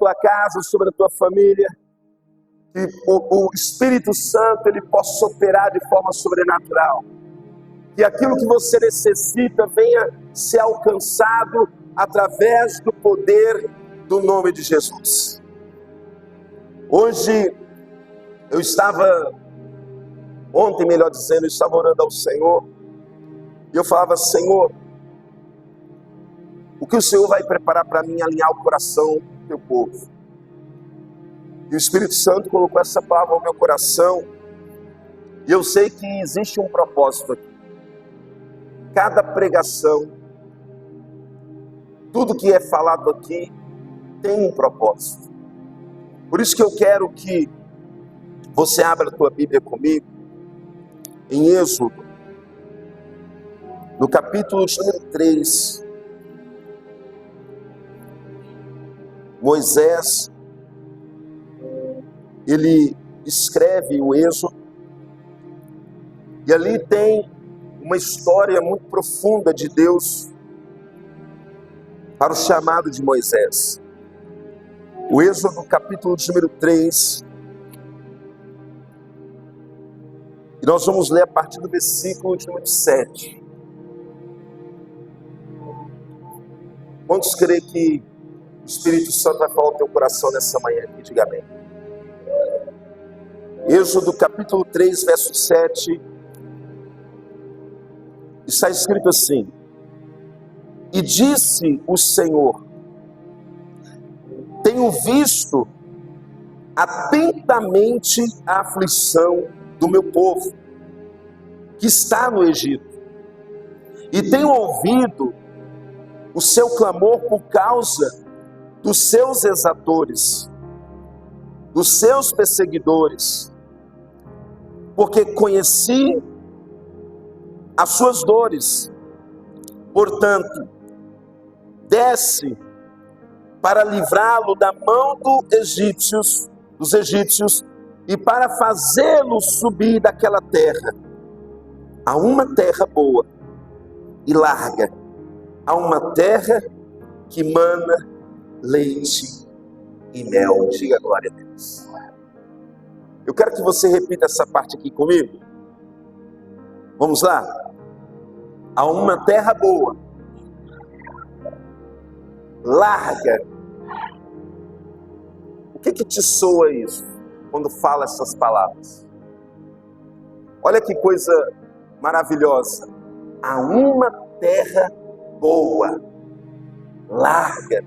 tua casa, sobre a tua família. Que o Espírito Santo ele possa operar de forma sobrenatural. Que aquilo que você necessita venha ser alcançado através do poder do nome de Jesus. Hoje, ontem melhor dizendo, eu estava orando ao Senhor, e eu falava: Senhor, o que o Senhor vai preparar para mim alinhar o coração do teu povo? E o Espírito Santo colocou essa palavra no meu coração, e eu sei que existe um propósito aqui. Cada pregação, tudo que é falado aqui, tem um propósito. Por isso que eu quero que você abra a tua Bíblia comigo, em Êxodo, no capítulo número 3. Moisés, ele escreve o Êxodo, e ali tem uma história muito profunda de Deus para o chamado de Moisés. O Êxodo, capítulo número 3, e nós vamos ler a partir do versículo número 7. Quantos creem que o Espírito Santo vai falar ao teu coração nessa manhã aqui? Diga amém. Êxodo capítulo 3, verso 7, está escrito assim: E disse o Senhor: Tenho visto atentamente a aflição do meu povo, que está no Egito, e tenho ouvido o seu clamor por causa dos seus exatores, dos seus perseguidores, porque conheci as suas dores. Portanto, desce para livrá-lo da mão dos egípcios, e para fazê-lo subir daquela terra, a uma terra boa e larga, a uma terra que mana leite e mel. Diga glória a Deus. Eu quero que você repita essa parte aqui comigo. Vamos lá? A uma terra boa, larga. O que te soa isso quando fala essas palavras? Olha que coisa maravilhosa. A uma terra boa, larga.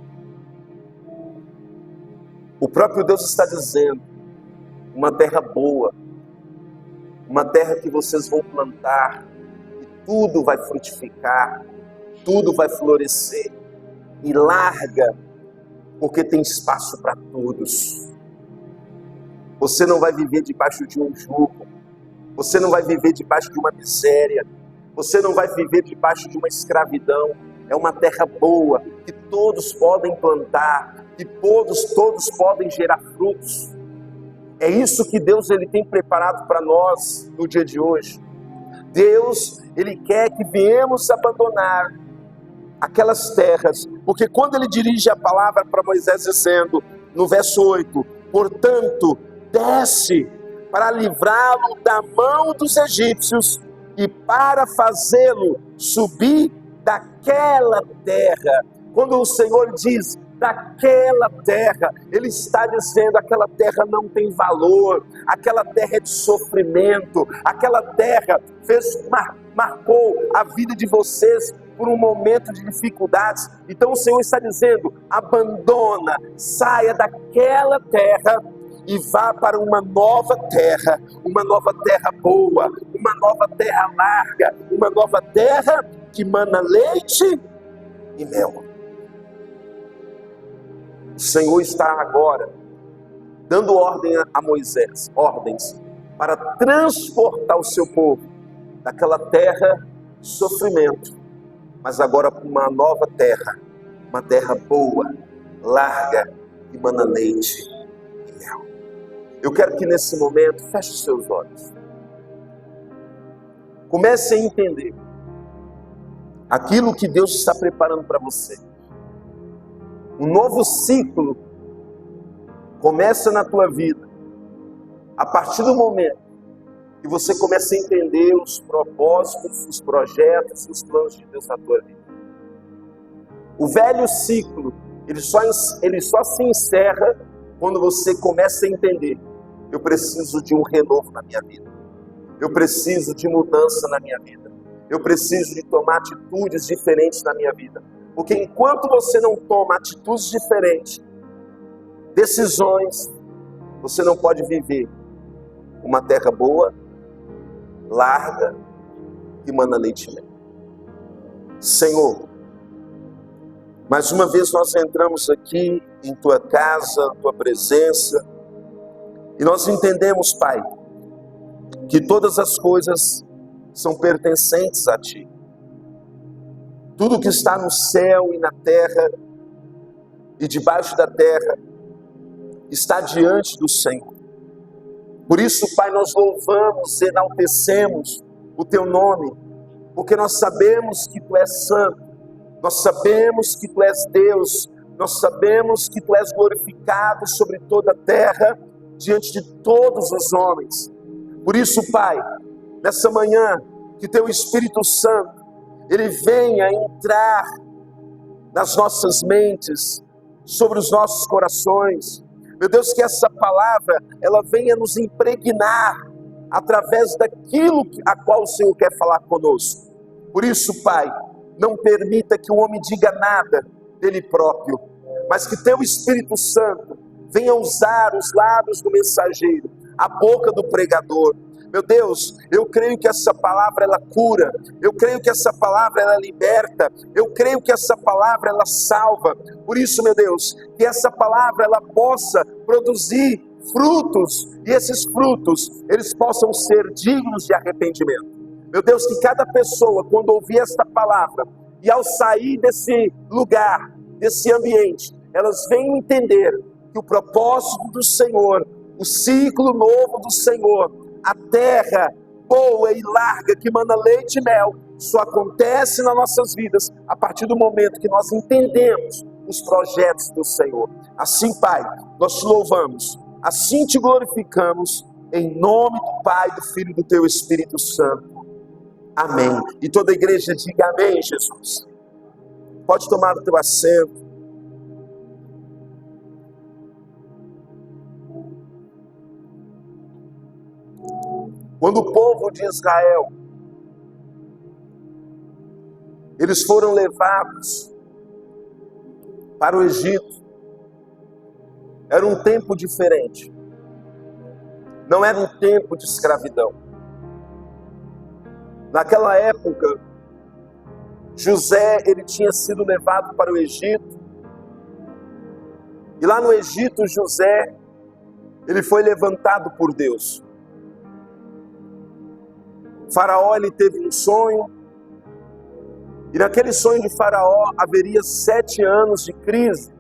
O próprio Deus está dizendo: uma terra boa, uma terra que vocês vão plantar, e tudo vai frutificar, tudo vai florescer, e larga, porque tem espaço para todos. Você não vai viver debaixo de um jugo, você não vai viver debaixo de uma miséria, você não vai viver debaixo de uma escravidão. É uma terra boa, que todos podem plantar, que todos podem gerar frutos. É isso que Deus ele tem preparado para nós no dia de hoje. Deus, ele quer que viemos abandonar aquelas terras, porque quando ele dirige a palavra para Moisés dizendo, no verso 8, portanto, desce para livrá-lo da mão dos egípcios e para fazê-lo subir daquela terra. Quando o Senhor diz daquela terra, ele está dizendo: aquela terra não tem valor, aquela terra é de sofrimento, aquela terra marcou a vida de vocês por um momento de dificuldades. Então o Senhor está dizendo: abandona, saia daquela terra e vá para uma nova terra boa, uma nova terra larga, uma nova terra que mana leite e mel. O Senhor está agora dando ordem a Moisés, ordens para transportar o seu povo daquela terra de sofrimento, mas agora para uma nova terra, uma terra boa, larga, que mana leite e mel. Eu quero que nesse momento feche os seus olhos. Comece a entender aquilo que Deus está preparando para você. Um novo ciclo começa na tua vida a partir do momento que você começa a entender os propósitos, os projetos, os planos de Deus na tua vida. O velho ciclo, ele só se encerra quando você começa a entender: eu preciso de um renovo na minha vida, eu preciso de mudança na minha vida, eu preciso de tomar atitudes diferentes na minha vida. Porque enquanto você não toma atitudes diferentes, decisões, você não pode viver uma terra boa, larga, que mana leite e mel. Senhor, mais uma vez nós entramos aqui em tua casa, tua presença, e nós entendemos, Pai, que todas as coisas são pertencentes a Ti. Tudo que está no céu e na terra e debaixo da terra está diante do Senhor. Por isso, Pai, nós louvamos, enaltecemos o Teu nome, porque nós sabemos que Tu és santo, nós sabemos que Tu és Deus, nós sabemos que Tu és glorificado sobre toda a terra, diante de todos os homens. Por isso, Pai, nessa manhã, que Teu Espírito Santo, Ele venha entrar nas nossas mentes, sobre os nossos corações. Meu Deus, que essa palavra, ela venha nos impregnar, através daquilo a qual o Senhor quer falar conosco. Por isso, Pai, não permita que o homem diga nada dele próprio, mas que Teu Espírito Santo venha usar os lábios do mensageiro, a boca do pregador. Meu Deus, eu creio que essa palavra ela cura, eu creio que essa palavra ela liberta, eu creio que essa palavra ela salva. Por isso, meu Deus, que essa palavra ela possa produzir frutos, e esses frutos, eles possam ser dignos de arrependimento. Meu Deus, que cada pessoa, quando ouvir esta palavra, e ao sair desse lugar, desse ambiente, elas venham entender que o propósito do Senhor, o ciclo novo do Senhor, a terra boa e larga que mana leite e mel, só acontece nas nossas vidas a partir do momento que nós entendemos os projetos do Senhor. Assim, Pai, nós Te louvamos, assim Te glorificamos, em nome do Pai, do Filho e do Teu Espírito Santo. Amém. E toda a igreja diga amém, Jesus. Pode tomar o teu assento. Quando o povo de Israel, eles foram levados para o Egito, era um tempo diferente, não era um tempo de escravidão. Naquela época, José, ele tinha sido levado para o Egito, e lá no Egito, José, ele foi levantado por Deus. Faraó, ele teve um sonho, e naquele sonho de Faraó haveria 7 anos de crise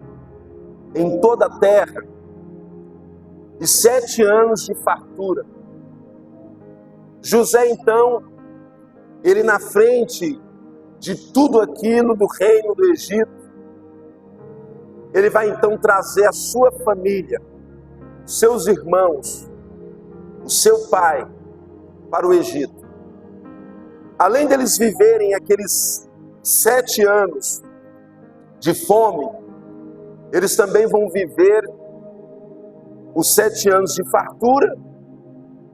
em toda a terra, e 7 anos de fartura. José, então, ele na frente de tudo aquilo do reino do Egito, ele vai então trazer a sua família, seus irmãos, o seu pai, para o Egito. Além deles viverem aqueles 7 anos de fome, eles também vão viver os 7 anos de fartura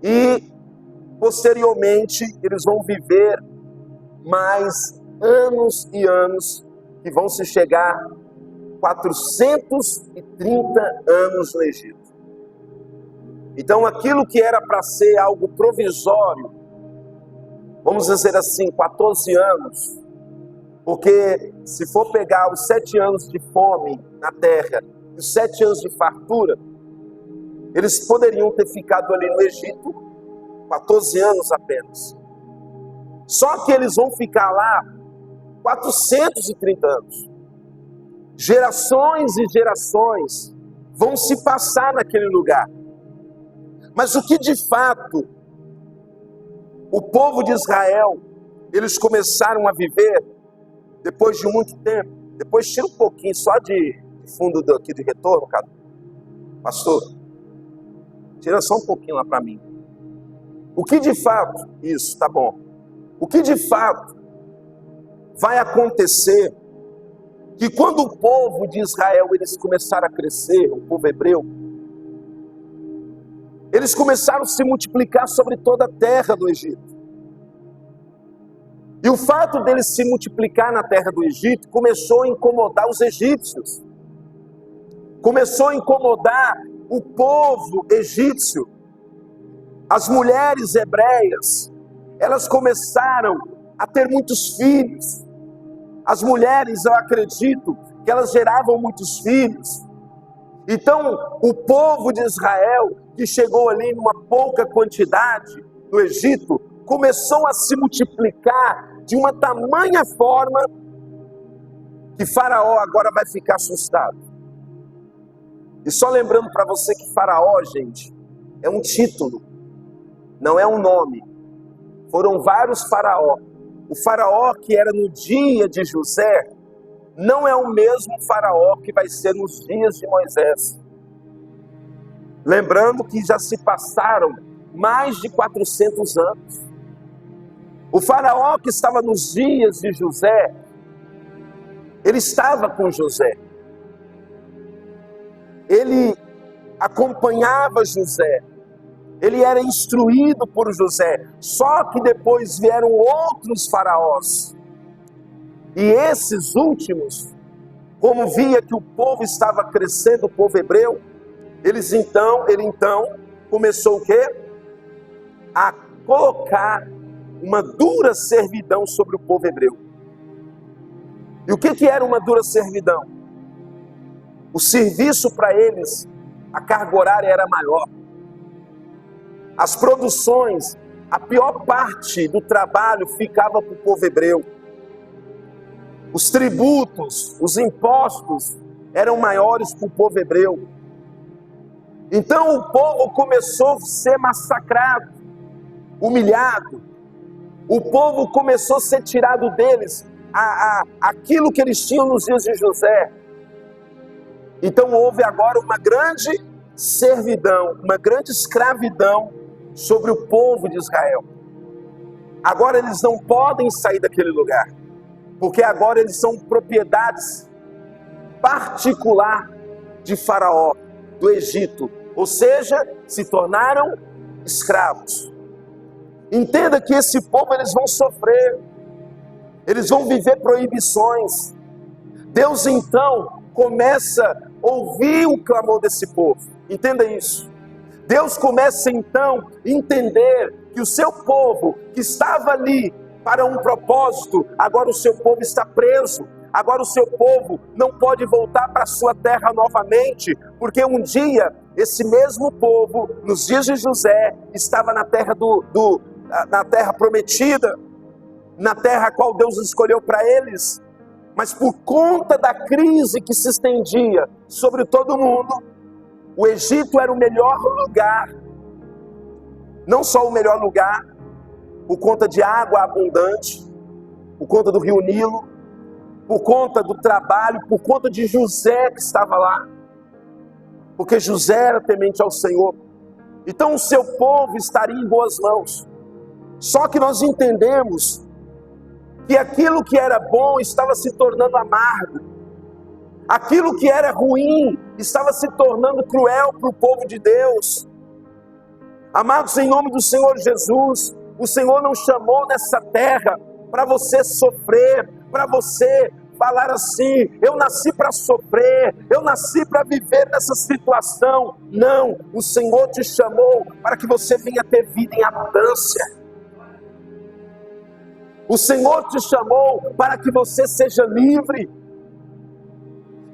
e, posteriormente, eles vão viver mais anos e anos, que vão se chegar 430 anos no Egito. Então, aquilo que era para ser algo provisório, vamos dizer assim, 14 anos, porque se for pegar os 7 anos de fome na terra e os 7 anos de fartura, eles poderiam ter ficado ali no Egito 14 anos apenas. Só que eles vão ficar lá 430 anos. Gerações e gerações vão se passar naquele lugar. Mas o que de fato o povo de Israel, eles começaram a viver depois de muito tempo, depois tira um pouquinho só de fundo aqui de retorno, cara. Pastor, tira só um pouquinho lá para mim. O que de fato, isso, tá bom. O que de fato vai acontecer que quando o povo de Israel, eles começaram a crescer, o povo hebreu, eles começaram a se multiplicar sobre toda a terra do Egito. E o fato deles se multiplicar na terra do Egito começou a incomodar os egípcios. Começou a incomodar o povo egípcio. As mulheres hebreias, elas começaram a ter muitos filhos. As mulheres, eu acredito, que elas geravam muitos filhos. Então, o povo de Israel, que chegou ali numa pouca quantidade no Egito, começou a se multiplicar de uma tamanha forma que Faraó agora vai ficar assustado. E só lembrando para você que Faraó, gente, é um título, não é um nome. Foram vários Faraó. O Faraó que era no dia de José não é o mesmo Faraó que vai ser nos dias de Moisés. Lembrando que já se passaram mais de 400 anos. O Faraó que estava nos dias de José, ele estava com José. Ele acompanhava José. Ele era instruído por José. Só que depois vieram outros faraós. E esses últimos, como via que o povo estava crescendo, o povo hebreu, ele então começou o quê? A colocar uma dura servidão sobre o povo hebreu. E o que era uma dura servidão? O serviço para eles, a carga horária era maior. As produções, a pior parte do trabalho ficava para o povo hebreu. Os tributos, os impostos eram maiores para o povo hebreu. Então o povo começou a ser massacrado, humilhado. O povo começou a ser tirado deles aquilo que eles tinham nos dias de José. Então houve agora uma grande servidão, uma grande escravidão sobre o povo de Israel. Agora eles não podem sair daquele lugar, porque agora eles são propriedades particular de Faraó, do Egito, ou seja, se tornaram escravos. Entenda que esse povo, eles vão sofrer, eles vão viver proibições. Deus então começa a ouvir o clamor desse povo, entenda isso. Deus começa então a entender que o seu povo, que estava ali para um propósito, agora o seu povo está preso. Agora o seu povo não pode voltar para a sua terra novamente, porque um dia esse mesmo povo, nos dias de José, estava na terra na terra prometida, na terra a qual Deus escolheu para eles. Mas por conta da crise que se estendia sobre todo mundo, o Egito era o melhor lugar. Não só o melhor lugar, por conta de água abundante, por conta do rio Nilo, por conta do trabalho, por conta de José que estava lá, porque José era temente ao Senhor. Então o seu povo estaria em boas mãos. Só que nós entendemos que aquilo que era bom estava se tornando amargo, aquilo que era ruim estava se tornando cruel para o povo de Deus. Amados, em nome do Senhor Jesus, o Senhor não chamou nessa terra para você sofrer, para você falar assim, eu nasci para sofrer, eu nasci para viver nessa situação. Não, o Senhor te chamou para que você venha ter vida em abundância. O Senhor te chamou para que você seja livre.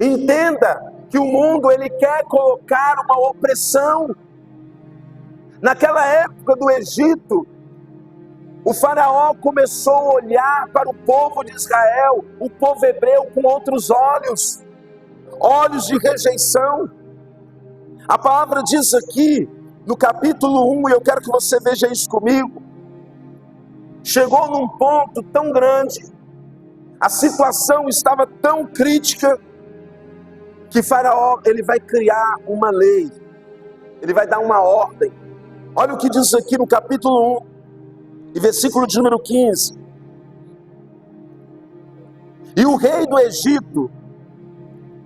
Entenda que o mundo, ele quer colocar uma opressão. Naquela época do Egito, o faraó começou a olhar para o povo de Israel, o povo hebreu, com outros olhos, olhos de rejeição. A palavra diz aqui, no capítulo 1, e eu quero que você veja isso comigo, chegou num ponto tão grande, a situação estava tão crítica, que Faraó, ele vai criar uma lei, ele vai dar uma ordem. Olha o que diz aqui no capítulo 1, e versículo de número 15. E o rei do Egito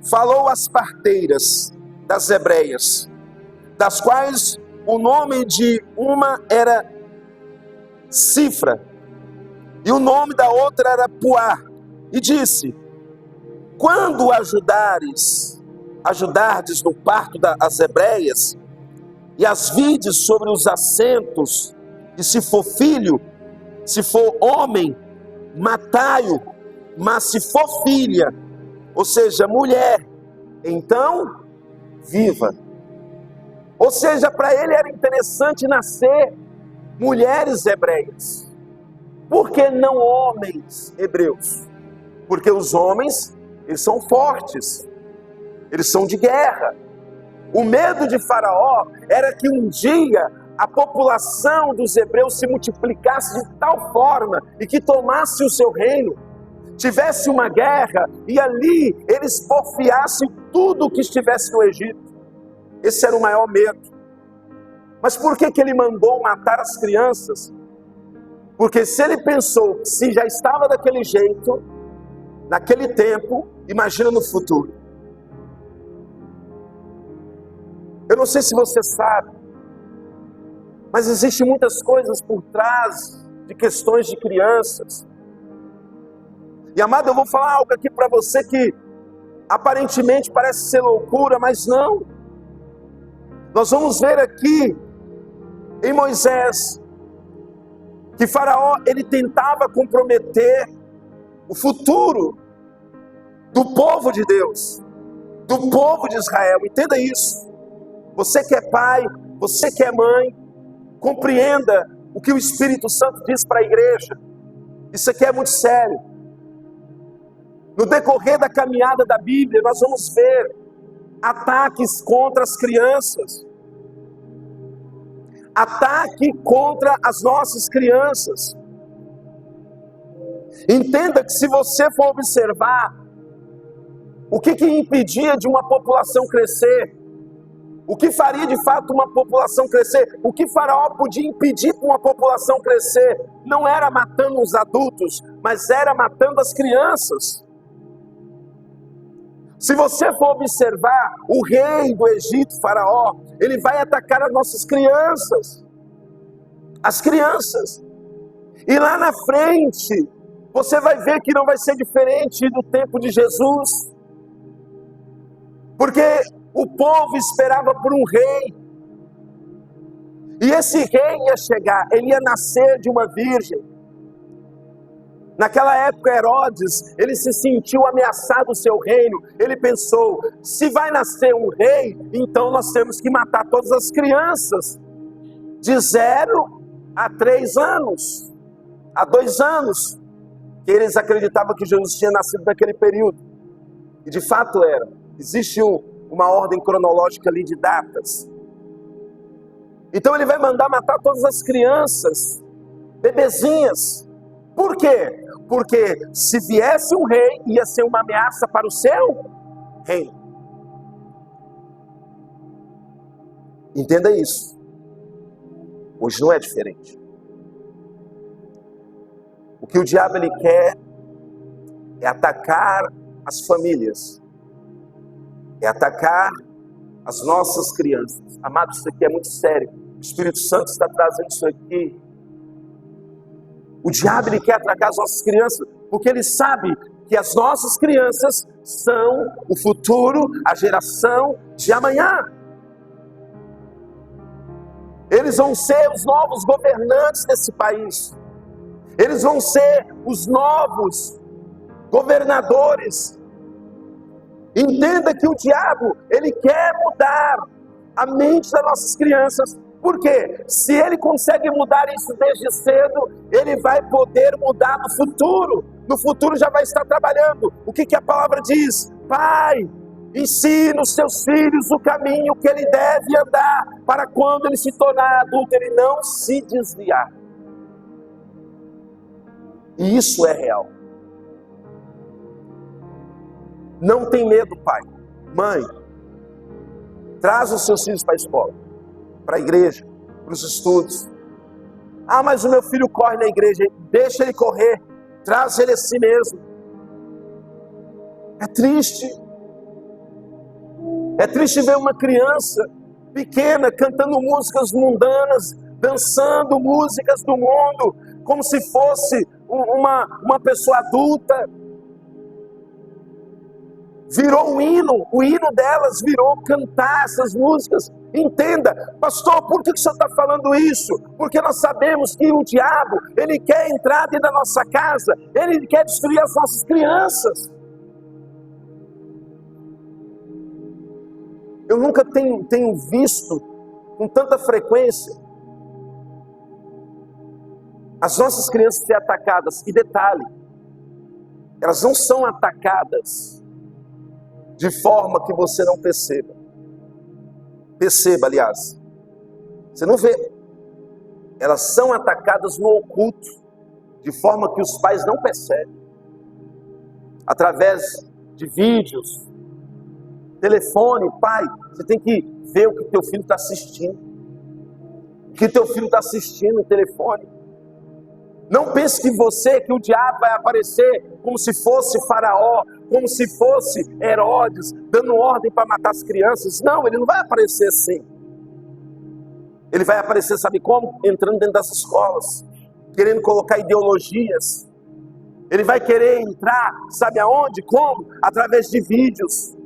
falou às parteiras das hebreias, das quais o nome de uma era Cifra, e o nome da outra era Puá, e disse: quando ajudardes no parto das hebreias, e as vides sobre os assentos, e se for filho, se for homem, matai-o, mas se for filha, ou seja, mulher, então viva. Ou seja, para ele era interessante nascer mulheres hebreias. Por que não homens hebreus? Porque os homens, eles são fortes, eles são de guerra. O medo de Faraó era que um dia a população dos hebreus se multiplicasse de tal forma e que tomasse o seu reino, tivesse uma guerra e ali eles porfiassem tudo o que estivesse no Egito. Esse era o maior medo. Mas por que ele mandou matar as crianças? Porque se ele pensou, se já estava daquele jeito, naquele tempo, imagina no futuro. Eu não sei se você sabe, mas existem muitas coisas por trás de questões de crianças. E amado, eu vou falar algo aqui para você que aparentemente parece ser loucura, mas não. Nós vamos ver aqui em Moisés que Faraó, ele tentava comprometer o futuro do povo de Deus, do povo de Israel. Entenda isso. Você que é pai, você que é mãe, compreenda o que o Espírito Santo diz para a igreja. Isso aqui é muito sério. No decorrer da caminhada da Bíblia, nós vamos ver ataques contra as crianças, ataque contra as nossas crianças. Entenda que se você for observar o que impedia de uma população crescer, o que faria de fato uma população crescer, o que Faraó podia impedir para uma população crescer, não era matando os adultos, mas era matando as crianças. Se você for observar, o rei do Egito, Faraó, ele vai atacar as nossas crianças. As crianças. E lá na frente, você vai ver que não vai ser diferente do tempo de Jesus. Porque o povo esperava por um rei. E esse rei ia chegar, ele ia nascer de uma virgem. Naquela época, Herodes, ele se sentiu ameaçado o seu reino. Ele pensou, se vai nascer um rei, então nós temos que matar todas as crianças. De 0 a 3 anos, a 2 anos, que eles acreditavam que Jesus tinha nascido naquele período. E de fato era. Existe uma ordem cronológica ali de datas. Então ele vai mandar matar todas as crianças, bebezinhas. Por quê? Porque se viesse um rei, ia ser uma ameaça para o seu reino. Entenda isso. Hoje não é diferente. O que o diabo ele quer é atacar as famílias, é atacar as nossas crianças. Amados, isso aqui é muito sério. O Espírito Santo está trazendo isso aqui. O diabo ele quer atacar as nossas crianças, porque ele sabe que as nossas crianças são o futuro, a geração de amanhã. Eles vão ser os novos governantes desse país. Eles vão ser os novos governadores. Entenda que o diabo, ele quer mudar a mente das nossas crianças. Por quê? Se ele consegue mudar isso desde cedo, ele vai poder mudar no futuro. No futuro já vai estar trabalhando. O que a palavra diz? Pai, ensina os seus filhos o caminho que ele deve andar, para quando ele se tornar adulto, ele não se desviar. E isso é real. Não tem medo, pai. Mãe, traz os seus filhos para a escola, para a igreja, para os estudos. Ah, mas o meu filho corre na igreja. Deixa ele correr, traz ele a si mesmo. É triste ver uma criança pequena cantando músicas mundanas, dançando músicas do mundo, como se fosse uma pessoa adulta. Virou o hino delas virou cantar essas músicas. Entenda, pastor, por que o senhor está falando isso? Porque nós sabemos que o diabo, ele quer entrar dentro da nossa casa, ele quer destruir as nossas crianças. Eu nunca tenho visto com tanta frequência as nossas crianças serem atacadas. E detalhe, elas não são atacadas de forma que você não perceba. Perceba, aliás. Você não vê. Elas são atacadas no oculto, de forma que os pais não percebem. Através de vídeos, telefone. Pai, você tem que ver o que teu filho está assistindo. O que teu filho está assistindo no telefone. Não pense que o diabo vai aparecer como se fosse Faraó, como se fosse Herodes, dando ordem para matar as crianças. Não, ele não vai aparecer assim. Ele vai aparecer, sabe como? Entrando dentro das escolas, querendo colocar ideologias. Ele vai querer entrar, sabe aonde? Como? Através de vídeos,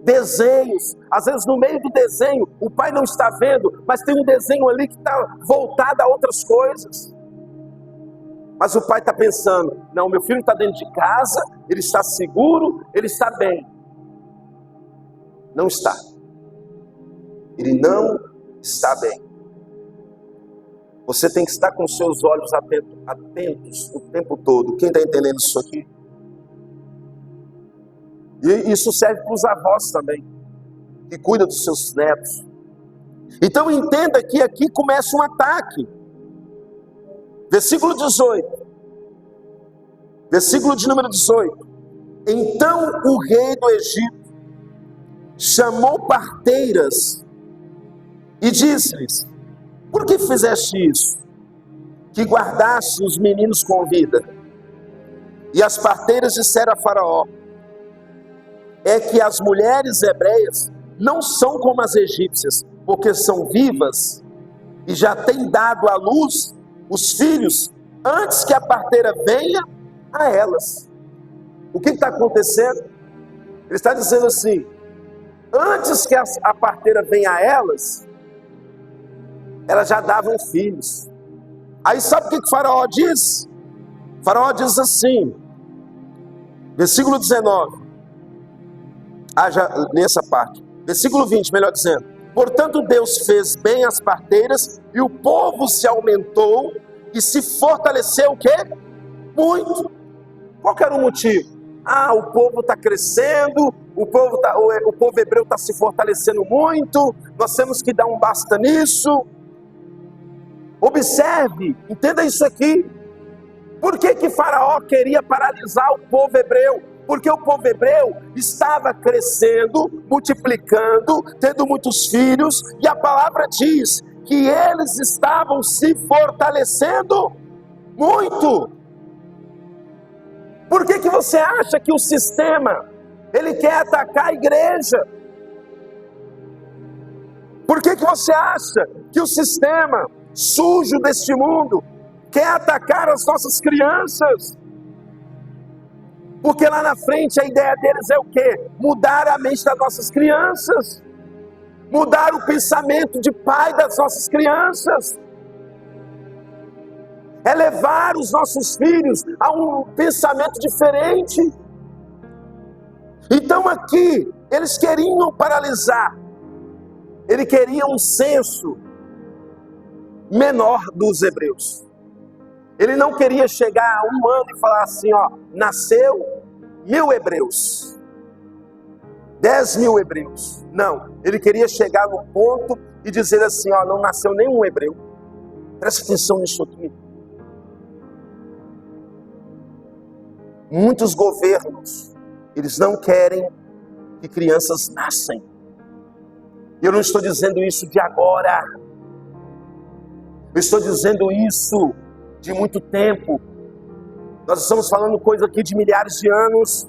desenhos. Às vezes no meio do desenho, o pai não está vendo, mas tem um desenho ali que está voltado a outras coisas. Mas o pai está pensando, não, meu filho está dentro de casa, ele está seguro, ele está bem. Não está. Ele não está bem. Você tem que estar com os seus olhos atentos o tempo todo. Quem está entendendo isso aqui? E isso serve para os avós também, que cuidam dos seus netos. Então entenda que aqui começa um ataque. Versículo 18. Versículo de número 18. Então o rei do Egito chamou parteiras e disse-lhes: por que fizeste isso? Que guardaste os meninos com vida. E as parteiras disseram a Faraó: é que as mulheres hebreias não são como as egípcias, porque são vivas e já têm dado à luz os filhos antes que a parteira venha a elas. O que está acontecendo? Ele está dizendo assim: antes que a parteira venha a elas já davam filhos. Aí sabe o que o Faraó diz? O Faraó diz assim, versículo 19. Já nessa parte. Versículo 20, melhor dizendo: portanto Deus fez bem as parteiras e o povo se aumentou e se fortaleceu o quê? Muito. Qual que era o motivo? O povo está crescendo, o povo hebreu está se fortalecendo muito, nós temos que dar um basta nisso. Observe, entenda isso aqui. Por que Faraó queria paralisar o povo hebreu? Porque o povo hebreu estava crescendo, multiplicando, tendo muitos filhos, e a palavra diz que eles estavam se fortalecendo muito. Por que você acha que o sistema, ele quer atacar a igreja? Por que você acha que o sistema sujo deste mundo quer atacar as nossas crianças? Porque lá na frente a ideia deles é o quê? Mudar a mente das nossas crianças, mudar o pensamento de pai das nossas crianças, é levar os nossos filhos a um pensamento diferente. Então aqui eles queriam paralisar, eles queriam um censo menor dos hebreus. Ele não queria chegar a um ano e falar assim, nasceu 1000 hebreus, 10.000 hebreus. Não, ele queria chegar no ponto e dizer assim, não nasceu nenhum hebreu. Presta atenção nisso aqui. Muitos governos, eles não querem que crianças nascem. E eu não estou dizendo isso de agora. Eu estou dizendo isso de muito tempo. Nós estamos falando coisa aqui de milhares de anos.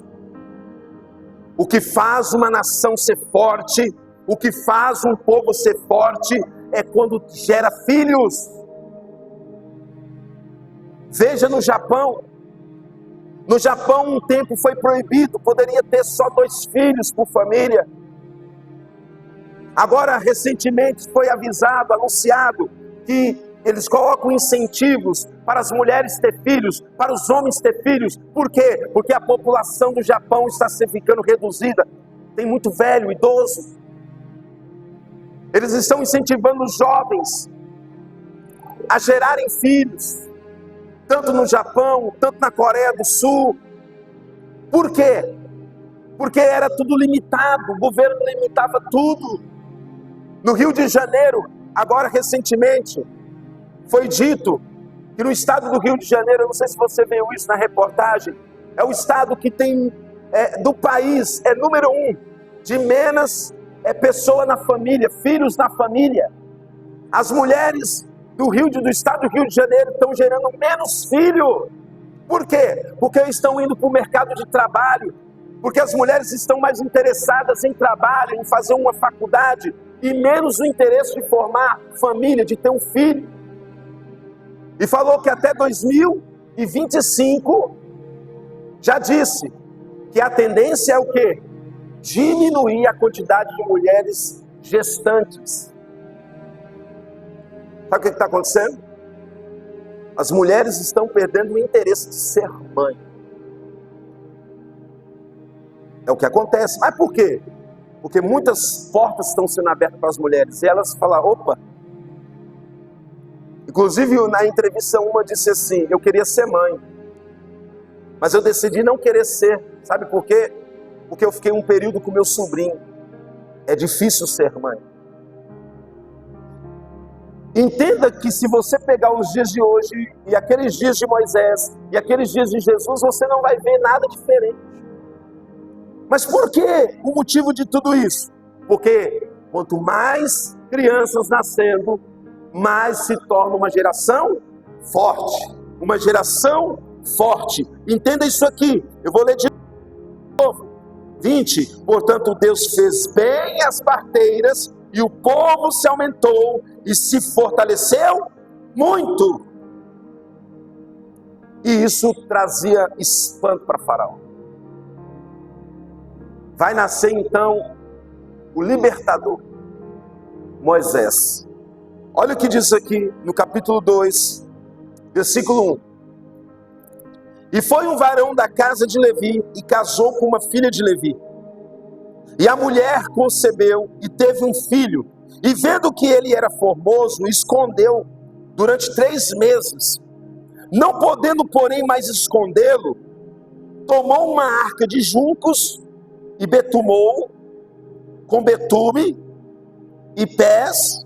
O que faz uma nação ser forte, o que faz um povo ser forte, é quando gera filhos. Veja no Japão. No Japão um tempo foi proibido, poderia ter só 2 filhos por família. Agora recentemente foi avisado, anunciado, que eles colocam incentivos para as mulheres ter filhos, para os homens ter filhos. Por quê? Porque a população do Japão está se ficando reduzida. Tem muito velho, idoso. Eles estão incentivando os jovens a gerarem filhos, tanto no Japão, tanto na Coreia do Sul. Por quê? Porque era tudo limitado, o governo limitava tudo. No Rio de Janeiro, agora recentemente, foi dito que no estado do Rio de Janeiro, eu não sei se você viu isso na reportagem, é o estado que tem, do país, é número 1 de menos pessoa na família, filhos na família. As mulheres do estado do Rio de Janeiro estão gerando menos filho. Por quê? Porque estão indo para o mercado de trabalho, porque as mulheres estão mais interessadas em trabalho, em fazer uma faculdade, e menos no interesse de formar família, de ter um filho. E falou que até 2025, já disse que a tendência é o quê? Diminuir a quantidade de mulheres gestantes. Sabe o que está acontecendo? As mulheres estão perdendo o interesse de ser mãe. É o que acontece. Mas por quê? Porque muitas portas estão sendo abertas para as mulheres. E elas falam, opa. Inclusive na entrevista uma disse assim, eu queria ser mãe. Mas eu decidi não querer ser. Sabe por quê? Porque eu fiquei um período com meu sobrinho. É difícil ser mãe. Entenda que se você pegar os dias de hoje, e aqueles dias de Moisés, e aqueles dias de Jesus, você não vai ver nada diferente. Mas por que o motivo de tudo isso? Porque quanto mais crianças nascendo, mais se torna uma geração forte. Uma geração forte. Entenda isso aqui. Eu vou ler de novo. 20. Portanto, Deus fez bem as parteiras, e o povo se aumentou e se fortaleceu muito. E isso trazia espanto para Faraó. Vai nascer então o libertador, Moisés. Olha o que diz aqui no capítulo 2, versículo 1. E foi um varão da casa de Levi e casou com uma filha de Levi. E a mulher concebeu e teve um filho. E vendo que ele era formoso, escondeu durante 3 meses. Não podendo, porém, mais escondê-lo, tomou uma arca de juncos e betumou com betume e pés,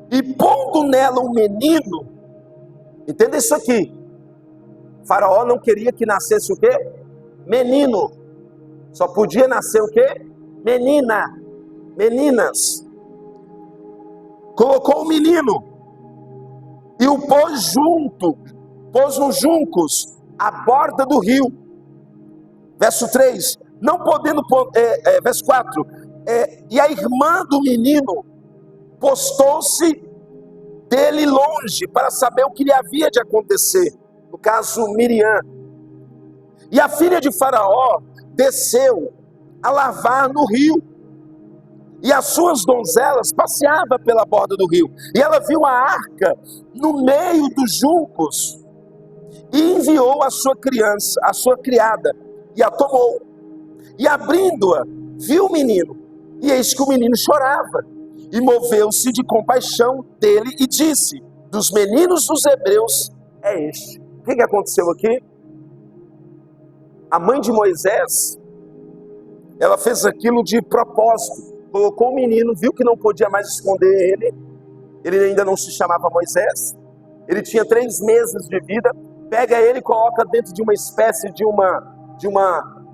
e pondo nela um menino. Entenda isso aqui. Faraó não queria que nascesse o quê? Menino. Só podia nascer o quê? Menina. Meninas. Colocou o menino e o pôs nos juncos, à borda do rio. Verso 3. Não podendo, verso 4. E a irmã do menino postou-se dele longe para saber o que lhe havia de acontecer. No caso, Miriam. E a filha de Faraó desceu a lavar no rio. E as suas donzelas passeavam pela borda do rio. E ela viu a arca no meio dos juncos. E enviou a sua criança, a sua criada, e a tomou. E abrindo-a, viu o menino. E eis que o menino chorava. E moveu-se de compaixão dele e disse: dos meninos dos hebreus é este. O que aconteceu aqui? A mãe de Moisés, ela fez aquilo de propósito. Colocou o menino, viu que não podia mais esconder ele. Ele ainda não se chamava Moisés. Ele tinha 3 meses de vida. Pega ele e coloca dentro de uma espécie de uma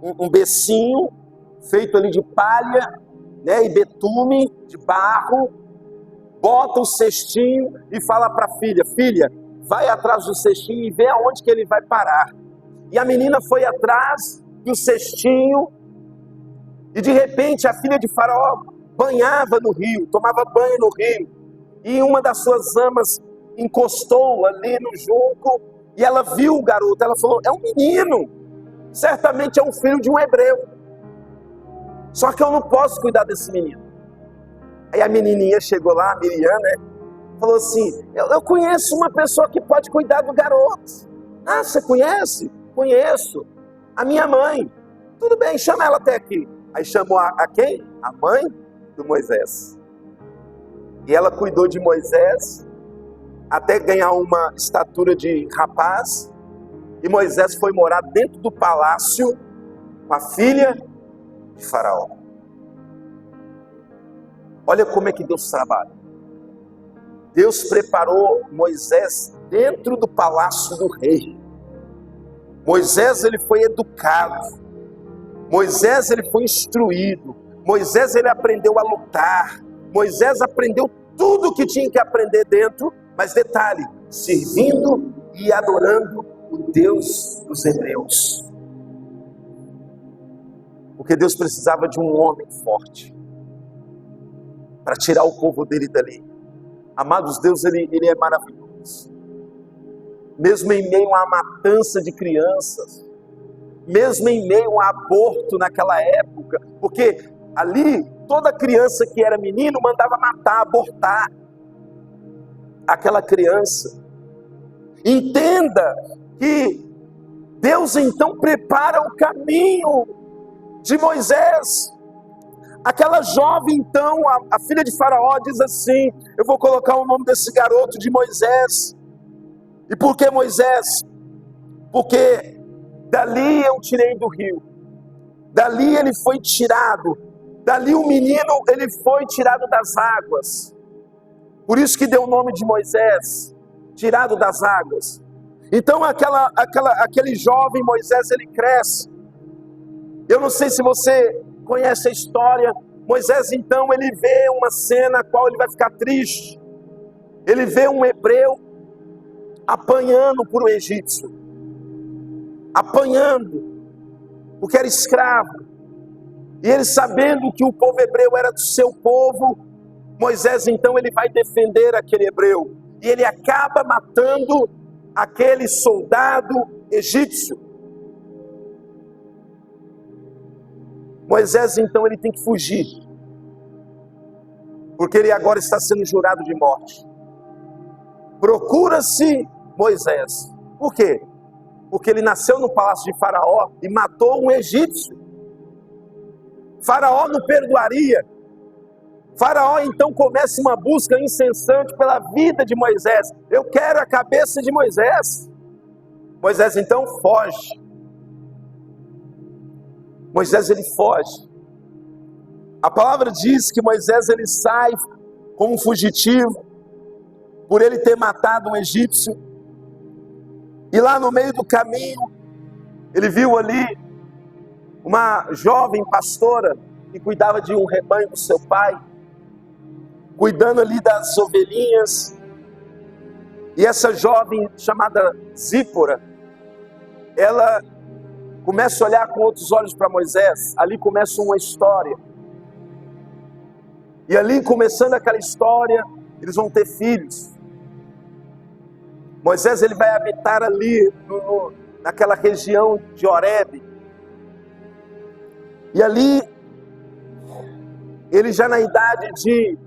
um becinho feito ali de palha, né, e betume, de barro, bota o cestinho e fala para a filha: filha, vai atrás do cestinho e vê aonde que ele vai parar. E a menina foi atrás do cestinho e de repente a filha de Faraó banhava no rio, tomava banho no rio, e uma das suas amas encostou ali no junco e ela viu o garoto. Ela falou: é um menino, certamente é um filho de um hebreu, só que eu não posso cuidar desse menino. Aí a menininha chegou lá, a Miriam, né, falou assim: eu conheço uma pessoa que pode cuidar do garoto. Ah, você conhece? Conheço, a minha mãe. Tudo bem, chama ela até aqui. Aí chamou a quem? A mãe do Moisés. E ela cuidou de Moisés até ganhar uma estatura de rapaz. E Moisés foi morar dentro do palácio com a filha de Faraó. Olha como é que Deus trabalha. Deus preparou Moisés dentro do palácio do rei. Moisés, ele foi educado. Moisés, ele foi instruído. Moisés, ele aprendeu a lutar. Moisés aprendeu tudo o que tinha que aprender dentro, mas detalhe, servindo e adorando o Deus dos hebreus. Porque Deus precisava de um homem forte para tirar o povo dele dali. Amados, Deus ele é maravilhoso. Mesmo em meio a matança de crianças, mesmo em meio a aborto naquela época, porque ali toda criança que era menino mandava matar, abortar aquela criança. Entenda que Deus então prepara o caminho de Moisés. Aquela jovem então, a filha de Faraó, diz assim: eu vou colocar o nome desse garoto de Moisés. E por que Moisés? Porque dali eu tirei do rio, dali ele foi tirado, dali o menino ele foi tirado das águas. Por isso que deu o nome de Moisés, tirado das águas. Então aquele jovem Moisés, ele cresce. Eu não sei se você conhece a história. Moisés então ele vê uma cena a qual ele vai ficar triste. Ele vê um hebreu apanhando por um egípcio, apanhando, porque era escravo. E ele, sabendo que o povo hebreu era do seu povo, Moisés então ele vai defender aquele hebreu, e ele acaba matando aquele soldado egípcio. Moisés então ele tem que fugir, porque ele agora está sendo jurado de morte. Procura-se Moisés. Por quê? Porque ele nasceu no palácio de Faraó e matou um egípcio. Faraó não perdoaria. Faraó então começa uma busca incessante pela vida de Moisés. Eu quero a cabeça de Moisés. Moisés então foge. Moisés ele foge. A palavra diz que Moisés ele sai como um fugitivo, por ele ter matado um egípcio. E lá no meio do caminho, ele viu ali uma jovem pastora que cuidava de um rebanho do seu pai, cuidando ali das ovelhinhas. E essa jovem chamada Zípora, ela começa a olhar com outros olhos para Moisés. Ali começa uma história. E ali, começando aquela história, eles vão ter filhos. Moisés ele vai habitar ali naquela região de Horebe. E ali, ele já na idade de...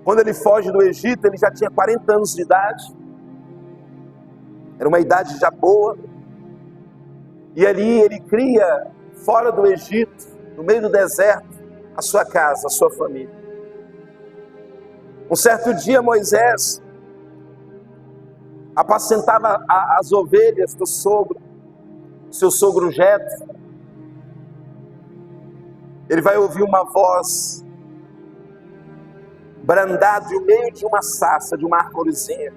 Quando ele foge do Egito, ele já tinha 40 anos de idade. Era uma idade já boa. E ali ele cria, fora do Egito, no meio do deserto, a sua casa, a sua família. Um certo dia, Moisés apacentava as ovelhas do sogro, seu sogro Jetro. Ele vai ouvir uma voz brandar no meio de uma sarça, de uma árvorezinha.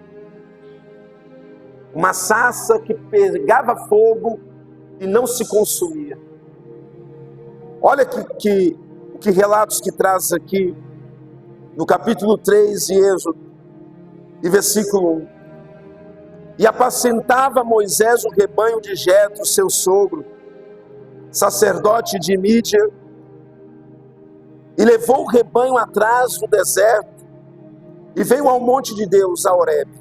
Uma sarça que pegava fogo e não se consumia. Olha que relatos que traz aqui no capítulo 3 de Êxodo, e versículo 1. E apacentava Moisés o rebanho de Jetro, seu sogro, sacerdote de Mídia, e levou o rebanho atrás no deserto, e veio ao monte de Deus, a Horebe.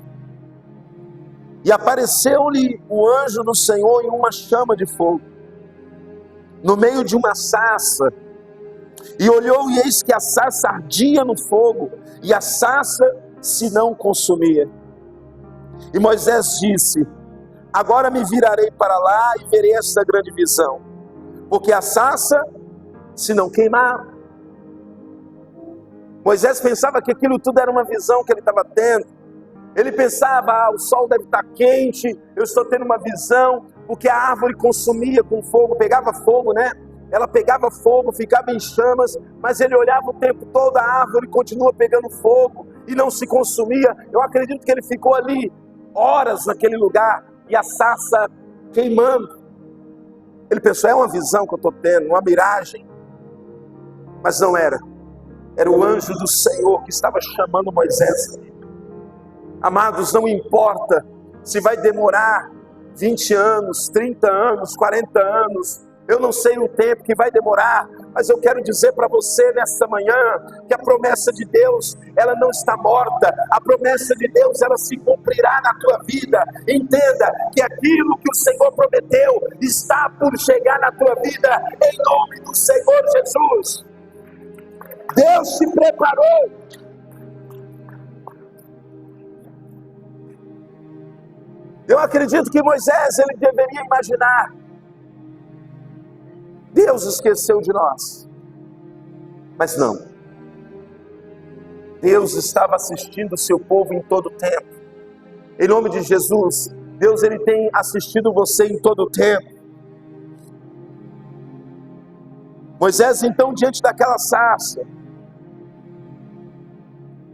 E apareceu-lhe o anjo do Senhor em uma chama de fogo, no meio de uma sarça, e olhou, e eis que a sarça ardia no fogo, e a sarça se não consumia. E Moisés disse: agora me virarei para lá e verei esta grande visão, porque a sarça se não queimava. Moisés pensava que aquilo tudo era uma visão que ele estava tendo. Ele pensava: o sol deve estar quente, eu estou tendo uma visão, porque a árvore consumia com fogo, pegava fogo, né? Ela pegava fogo, ficava em chamas, mas ele olhava o tempo todo, a árvore continua pegando fogo e não se consumia. Eu acredito que ele ficou ali horas naquele lugar e a sarça queimando. Ele pensou: é uma visão que eu estou tendo, uma miragem. Mas não era. Era o anjo do Senhor que estava chamando Moisés. Amados, não importa se vai demorar 20 anos, 30 anos, 40 anos, eu não sei o tempo que vai demorar, mas eu quero dizer para você nesta manhã que a promessa de Deus, ela não está morta. A promessa de Deus, ela se cumprirá na tua vida. Entenda que aquilo que o Senhor prometeu está por chegar na tua vida, em nome do Senhor Jesus. Deus se preparou. Eu acredito que Moisés, ele deveria imaginar: Deus esqueceu de nós. Mas não. Deus estava assistindo o seu povo em todo o tempo. Em nome de Jesus, Deus, ele tem assistido você em todo o tempo. Moisés, então, diante daquela sarça,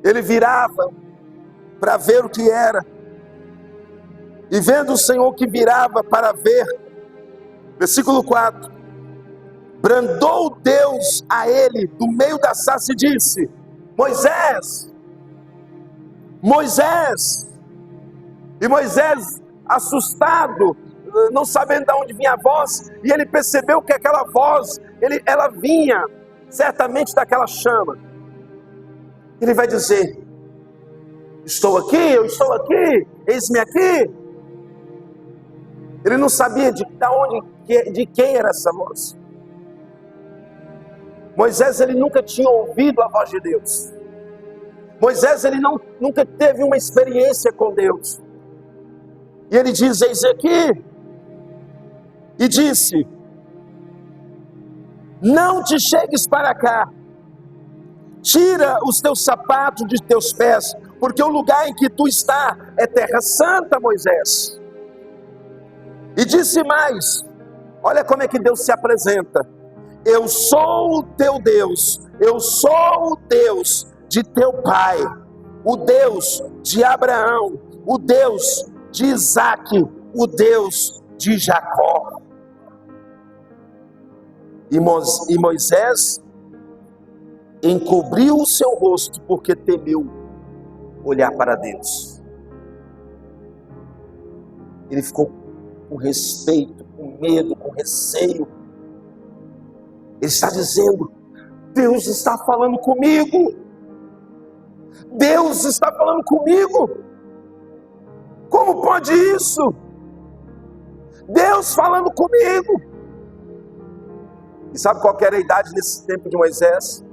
ele virava para ver o que era. E vendo o Senhor que virava para ver, versículo 4, brandou Deus a ele do meio da sarça e disse: Moisés, Moisés. E Moisés, assustado, não sabendo de onde vinha a voz, e ele percebeu que aquela voz, ela vinha certamente daquela chama. Ele vai dizer: estou aqui, eu estou aqui, eis-me aqui. Ele não sabia de quem era essa voz. Moisés, ele nunca tinha ouvido a voz de Deus. Moisés, ele nunca teve uma experiência com Deus. E ele diz: eis aqui. E disse: não te chegues para cá, tira os teus sapatos de teus pés, porque o lugar em que tu está é terra santa, Moisés. E disse mais: olha como é que Deus se apresenta: eu sou o teu Deus, eu sou o Deus de teu pai, o Deus de Abraão, o Deus de Isaque, o Deus de Jacó. E Moisés encobriu o seu rosto, porque temeu olhar para Deus. Ele ficou com respeito, com medo, com receio. Ele está dizendo: Deus está falando comigo. Deus está falando comigo. Como pode isso? Deus falando comigo. E sabe qual era a idade nesse tempo de Moisés?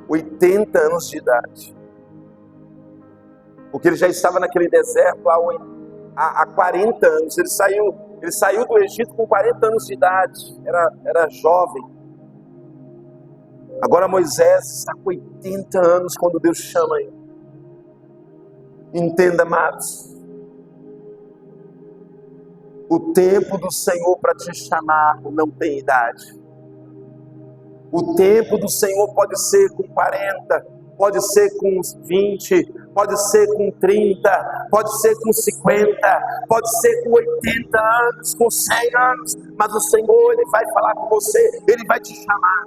80 anos de idade. Porque ele já estava naquele deserto há 40 anos. Ele saiu do Egito com 40 anos de idade. Era jovem. Agora Moisés está com 80 anos quando Deus chama ele. Entenda, amados. O tempo do Senhor para te chamar não tem idade. O tempo do Senhor pode ser com 40, pode ser com 20, Pode ser com 30, pode ser com 50, pode ser com 80 anos, com 100 anos, mas o Senhor, Ele vai falar com você, Ele vai te chamar.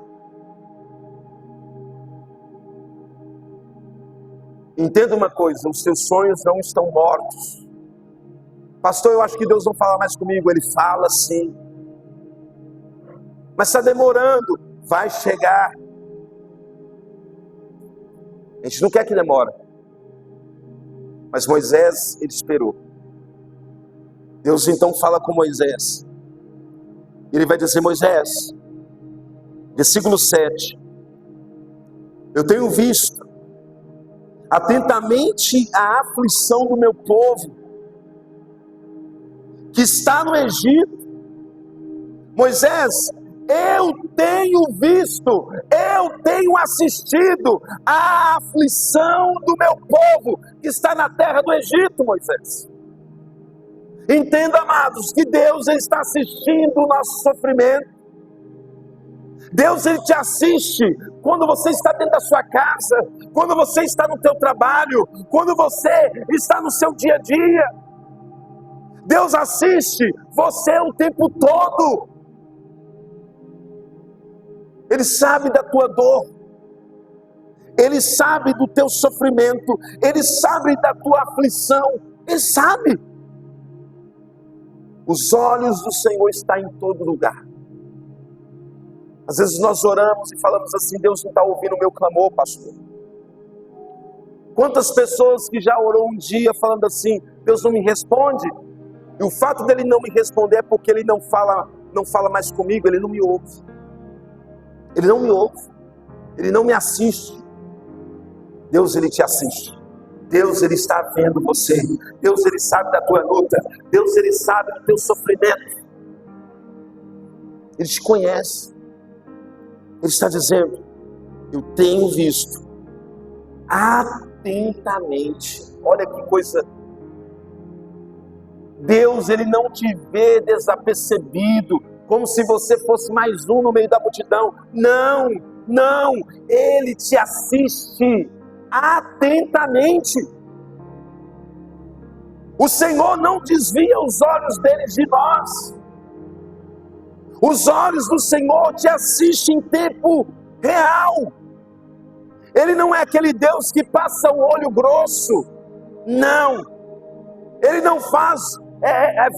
Entenda uma coisa, os seus sonhos não estão mortos. Pastor, eu acho que Deus não fala mais comigo. Ele fala sim, mas está demorando. Vai chegar. A gente não quer que demore, mas Moisés, ele esperou. Deus então fala com Moisés. Ele vai dizer: Moisés, versículo 7, eu tenho visto atentamente a aflição do meu povo, que está no Egito. Moisés, eu tenho visto, eu tenho assistido à aflição do meu povo, que está na terra do Egito, Moisés. Entenda, amados, que Deus, Ele está assistindo o nosso sofrimento. Deus, Ele te assiste quando você está dentro da sua casa, quando você está no teu trabalho, quando você está no seu dia a dia. Deus assiste você o tempo todo. Ele sabe da tua dor, Ele sabe do teu sofrimento, Ele sabe da tua aflição, Ele sabe. Os olhos do Senhor estão em todo lugar. Às vezes nós oramos e falamos assim: Deus não está ouvindo o meu clamor, pastor. Quantas pessoas que já orou um dia falando assim: Deus não me responde, e o fato dele não me responder é porque ele não fala mais comigo, ele não me ouve. Ele não me ouve, ele não me assiste. Deus, Ele te assiste. Deus, Ele está vendo você. Deus, Ele sabe da tua luta. Deus, Ele sabe do teu sofrimento. Ele te conhece. Ele está dizendo: eu tenho visto atentamente. Olha que coisa. Deus, Ele não te vê desapercebido, como se você fosse mais um no meio da multidão. Não, não, Ele te assiste atentamente. O Senhor não desvia os olhos dele de nós. Os olhos do Senhor te assistem em tempo real. Ele não é aquele Deus que passa o olho grosso. Não. Ele não faz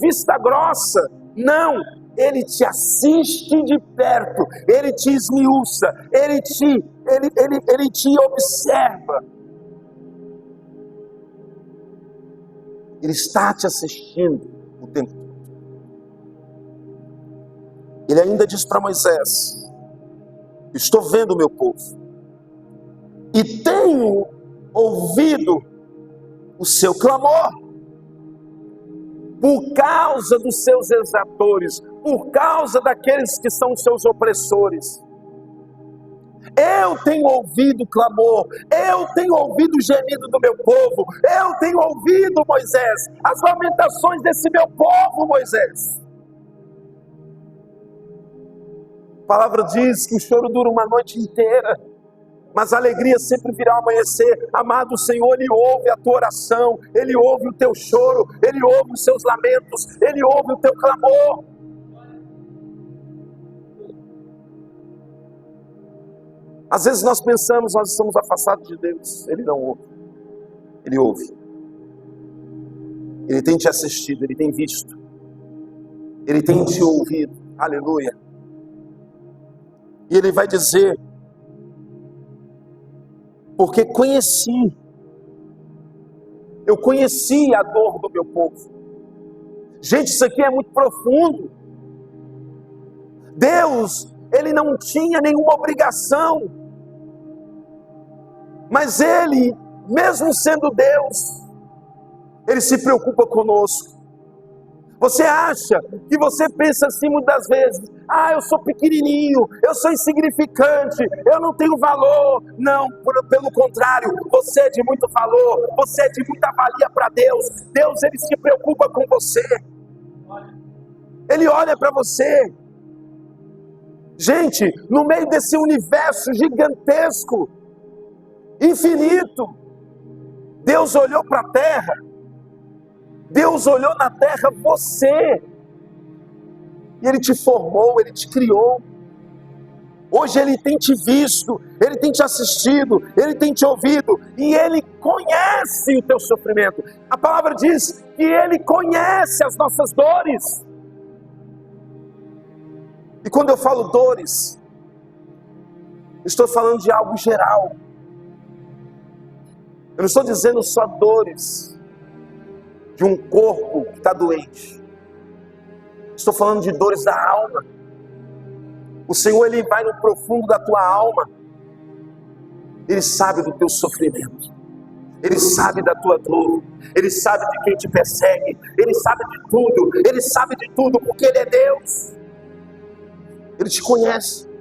vista grossa. Não. Ele te assiste de perto, Ele te esmiuça, Ele te observa. Ele está te assistindo o tempo todo. Ele ainda diz para Moisés: estou vendo o meu povo e tenho ouvido o seu clamor, por causa dos seus exatores, por causa daqueles que são seus opressores. Eu tenho ouvido o clamor, eu tenho ouvido o gemido do meu povo, eu tenho ouvido, Moisés, as lamentações desse meu povo, Moisés. A palavra diz que o choro dura uma noite inteira, mas a alegria sempre virá ao amanhecer. Amado Senhor, Ele ouve a tua oração, Ele ouve o teu choro, Ele ouve os seus lamentos, Ele ouve o teu clamor. Às vezes nós pensamos, nós estamos afastados de Deus. Ele não ouve, Ele ouve. Ele tem te assistido, Ele tem visto, Ele tem te ouvido. Aleluia. E Ele vai dizer: porque eu conheci a dor do meu povo. Gente, isso aqui é muito profundo. Deus, Ele não tinha nenhuma obrigação, mas Ele, mesmo sendo Deus, Ele se preocupa conosco. Você acha que você pensa assim muitas vezes: eu sou pequenininho, eu sou insignificante, eu não tenho valor. Não, pelo contrário, você é de muito valor, você é de muita valia para Deus. Deus, Ele se preocupa com você, Ele olha para você. Gente, no meio desse universo gigantesco, infinito, Deus olhou para a terra, Deus olhou na terra você, e Ele te formou, Ele te criou. Hoje Ele tem te visto, Ele tem te assistido, Ele tem te ouvido, e Ele conhece o teu sofrimento. A palavra diz que Ele conhece as nossas dores. E quando eu falo dores, estou falando de algo geral. Eu não estou dizendo só dores de um corpo que está doente. Estou falando de dores da alma. O Senhor, Ele vai no profundo da tua alma. Ele sabe do teu sofrimento. Ele sabe da tua dor. Ele sabe de quem te persegue. Ele sabe de tudo. Ele sabe de tudo porque Ele é Deus. Ele te conhece.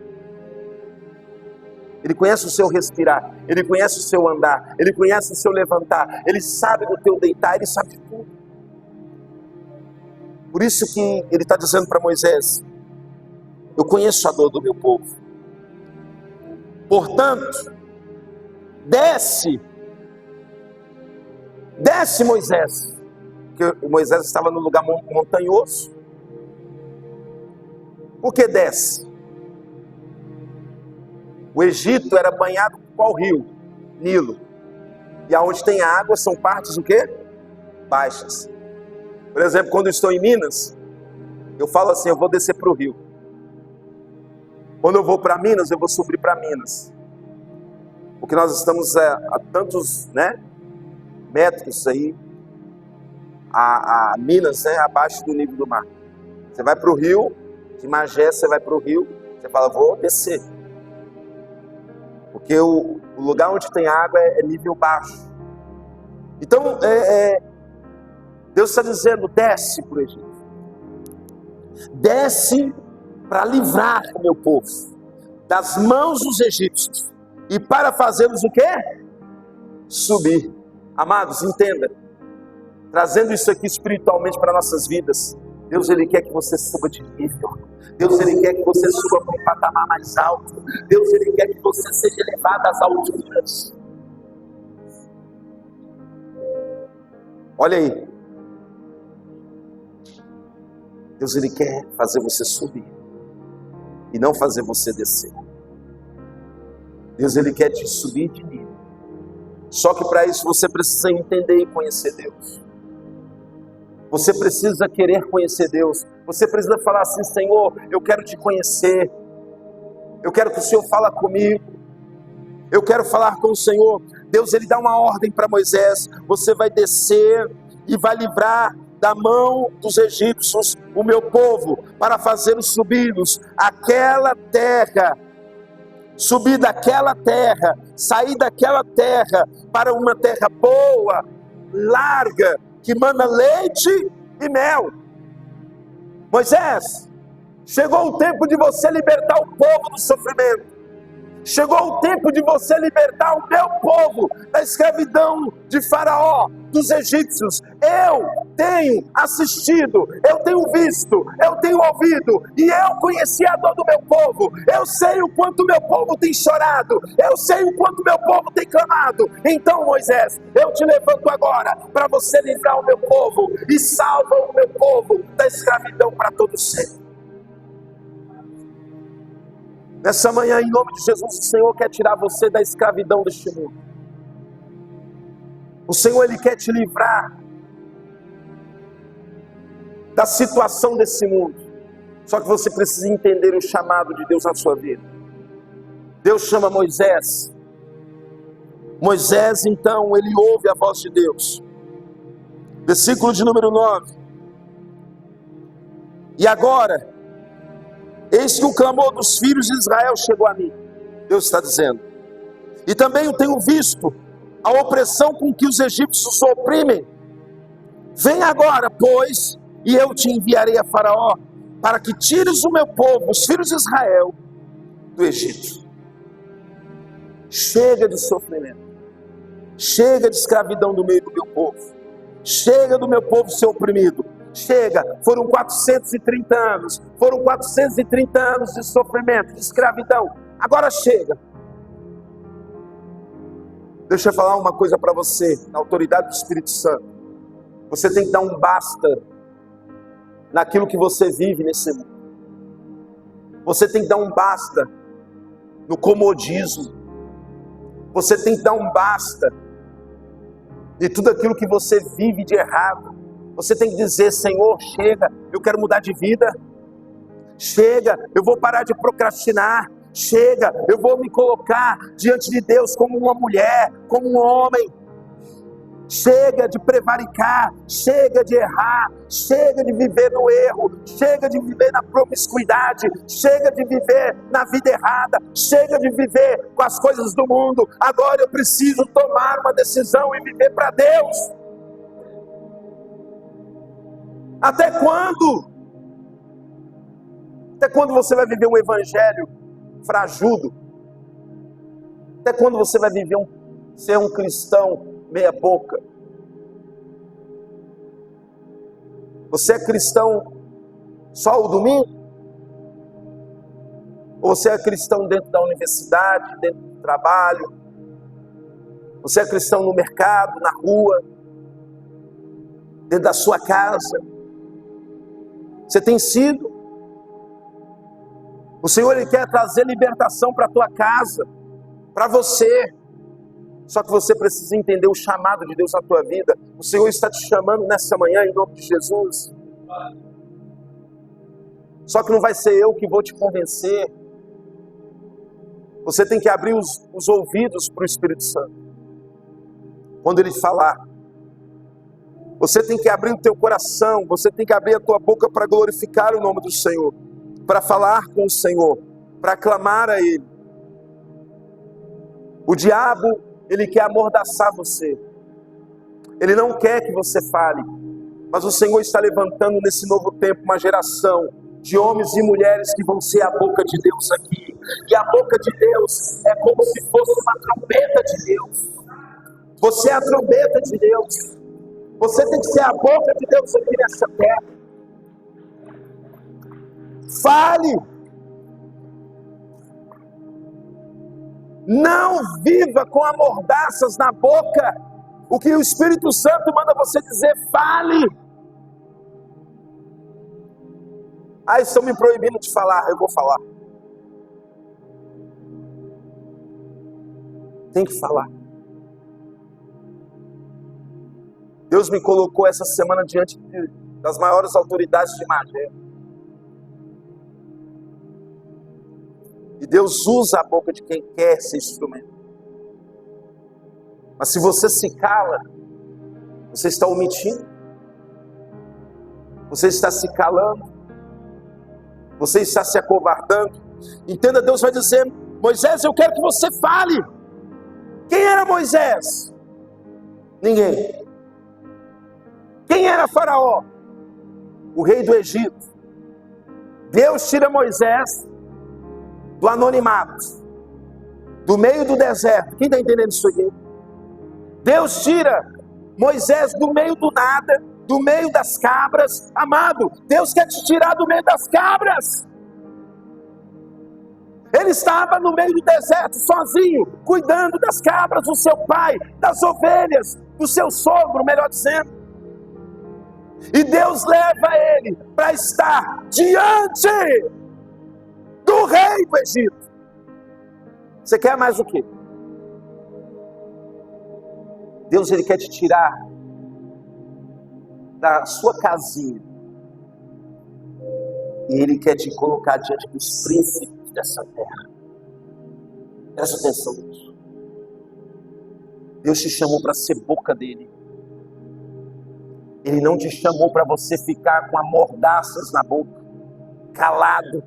Ele conhece o seu respirar, Ele conhece o seu andar, Ele conhece o seu levantar, Ele sabe do teu deitar, Ele sabe de tudo. Por isso que Ele está dizendo para Moisés: eu conheço a dor do meu povo. Portanto, desce Moisés, porque Moisés estava no lugar montanhoso. Por que desce? O Egito era banhado por qual rio? Nilo. E aonde tem água são partes o quê? Baixas. Por exemplo, quando eu estou em Minas, eu falo assim, eu vou descer para o rio. Quando eu vou para Minas, eu vou subir para Minas. Porque nós estamos a tantos metros aí, a Minas, abaixo do nível do mar. Você vai para o rio, de Magé você vai para o rio, você fala, vou descer. Porque o lugar onde tem água é nível baixo. Então, Deus está dizendo, desce para o Egito. Desce para livrar o meu povo das mãos dos egípcios. E para fazê-los o quê? Subir. Amados, entenda. Trazendo isso aqui espiritualmente para nossas vidas. Deus, Ele quer que você suba de nível. Deus, Ele quer que você suba para um patamar mais alto. Deus, Ele quer que você seja elevado às alturas. Olha aí. Deus, Ele quer fazer você subir e não fazer você descer. Deus, Ele quer te subir de nível. Só que para isso você precisa entender e conhecer Deus. Você precisa querer conhecer Deus. Você precisa falar assim, Senhor, eu quero te conhecer. Eu quero que o Senhor fale comigo. Eu quero falar com o Senhor. Deus, Ele dá uma ordem para Moisés. Você vai descer e vai livrar da mão dos egípcios o meu povo, para fazê-los subir-nos àquela terra. Subir daquela terra, sair daquela terra para uma terra boa, larga, que manda leite e mel. Moisés, chegou o tempo de você libertar o povo do sofrimento. Chegou o tempo de você libertar o meu povo da escravidão de Faraó, dos egípcios. Eu tenho assistido, eu tenho visto, eu tenho ouvido, e eu conheci a dor do meu povo. Eu sei o quanto meu povo tem chorado, eu sei o quanto meu povo tem clamado. Então, Moisés, eu te levanto agora para você livrar o meu povo e salva o meu povo da escravidão para todo sempre. Nessa manhã, em nome de Jesus, o Senhor quer tirar você da escravidão deste mundo. O Senhor, Ele quer te livrar da situação desse mundo. Só que você precisa entender o chamado de Deus na sua vida. Deus chama Moisés. Moisés, então, ele ouve a voz de Deus. Versículo de número 9. E agora, eis que o clamor dos filhos de Israel chegou a mim. Deus está dizendo. E também eu tenho visto a opressão com que os egípcios oprimem. Vem agora, pois, e eu te enviarei a Faraó, para que tires o meu povo, os filhos de Israel, do Egito. Chega de sofrimento. Chega de escravidão no meio do meu povo. Chega do meu povo ser oprimido. Chega, foram 430 anos, foram 430 anos de sofrimento, de escravidão, agora chega. Deixa eu falar uma coisa para você, na autoridade do Espírito Santo. Você tem que dar um basta naquilo que você vive nesse mundo. Você tem que dar um basta no comodismo. Você tem que dar um basta de tudo aquilo que você vive de errado. Você tem que dizer: Senhor, chega, eu quero mudar de vida. Chega, eu vou parar de procrastinar. Chega, eu vou me colocar diante de Deus como uma mulher, como um homem. Chega de prevaricar, chega de errar, chega de viver no erro, chega de viver na promiscuidade, chega de viver na vida errada, chega de viver com as coisas do mundo. Agora eu preciso tomar uma decisão e viver para Deus. Até quando? Até quando você vai viver um evangelho frajudo? Até quando você vai viver ser um cristão meia boca? Você é cristão só o domingo? Ou você é cristão dentro da universidade, dentro do trabalho? Você é cristão no mercado, na rua, dentro da sua casa? Você tem sido? O Senhor, Ele quer trazer libertação para a tua casa, para você. Só que você precisa entender o chamado de Deus na tua vida. O Senhor está te chamando nessa manhã em nome de Jesus. Só que não vai ser eu que vou te convencer. Você tem que abrir os ouvidos para o Espírito Santo. Quando Ele falar, você tem que abrir o teu coração, você tem que abrir a tua boca para glorificar o nome do Senhor, para falar com o Senhor, para clamar a Ele. O diabo, ele quer amordaçar você. Ele não quer que você fale. Mas o Senhor está levantando nesse novo tempo uma geração de homens e mulheres que vão ser a boca de Deus aqui. E a boca de Deus é como se fosse uma trombeta de Deus. Você é a trombeta de Deus. Você tem que ser a boca de Deus aqui nessa terra. Fale. Não viva com amordaças na boca. O que o Espírito Santo manda você dizer, fale. Ah, estão me proibindo de falar. Eu vou falar. Tem que falar. Deus me colocou essa semana diante das maiores autoridades de Magé. E Deus usa a boca de quem quer ser instrumento. Mas se você se cala, você está omitindo. Você está se calando. Você está se acovardando. Entenda, Deus vai dizer, Moisés, eu quero que você fale. Quem era Moisés? Ninguém. Quem era Faraó? O rei do Egito. Deus tira Moisés do anonimato, do meio do deserto. Quem está entendendo isso aqui? Deus tira Moisés do meio do nada, do meio das cabras. Amado, Deus quer te tirar do meio das cabras. Ele estava no meio do deserto, sozinho, cuidando das cabras do seu pai, das ovelhas, do seu sogro, melhor dizendo. E Deus leva ele para estar diante do rei do Egito. Você quer mais o quê? Deus, Ele quer te tirar da sua casinha. E Ele quer te colocar diante dos príncipes dessa terra. Presta atenção nisso. Deus te chamou para ser boca dEle. Ele não te chamou para você ficar com amordaças na boca, calado.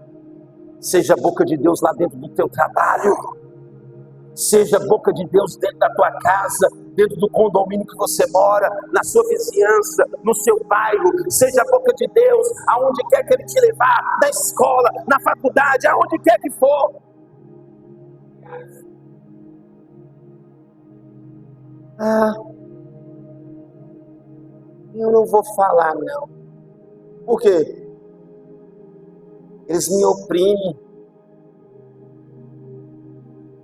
Seja a boca de Deus lá dentro do teu trabalho. Seja a boca de Deus dentro da tua casa, dentro do condomínio que você mora, na sua vizinhança, no seu bairro. Seja a boca de Deus aonde quer que Ele te levar, na escola, na faculdade, aonde quer que for. Eu não vou falar não. Por quê? Eles me oprimem.